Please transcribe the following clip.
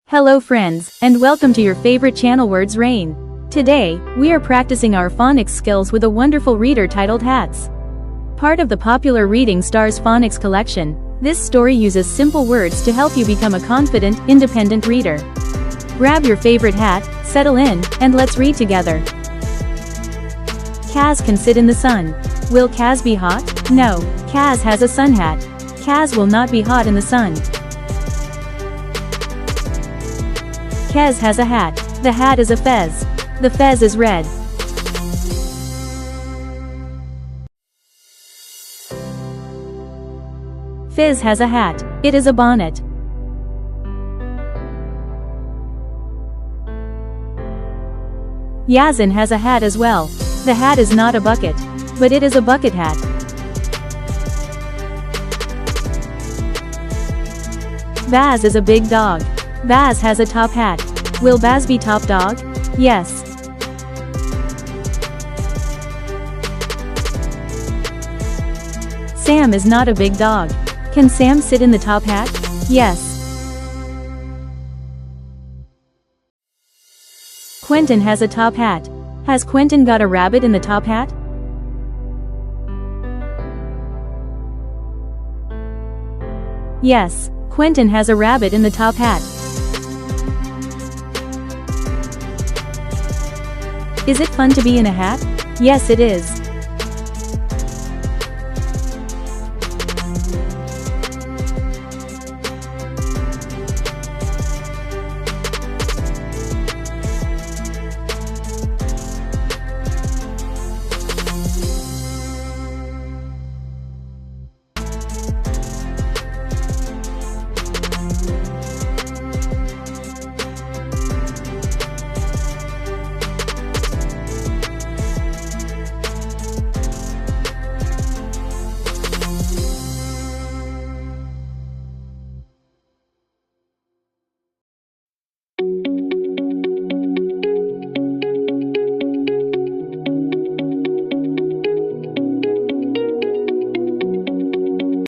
Hello friends, and welcome to your favorite channel Words Rain. Today, we are practicing our phonics skills with a wonderful reader titled Hats. Part of the popular Reading Stars Phonics collection, this story uses simple words to help you become a confident, independent reader. Grab your favorite hat, settle in, and let's read together. Kaz can sit in the sun. Will Kaz be hot? No, Kaz has a sun hat. Kaz will not be hot in the sun. Kaz has a hat. The hat is a fez. The fez is red. Fizz has a hat. It is a bonnet. Yazin has a hat as well. The hat is not a bucket, but it is a bucket hat. Baz is a big dog. Baz has a top hat. Will Baz be top dog? Yes. Sam is not a big dog. Can Sam sit in the top hat? Yes. Quentin has a top hat. Has Quentin got a rabbit in the top hat? Yes, Quentin has a rabbit in the top hat. Is it fun to be in a hat? Yes, it is.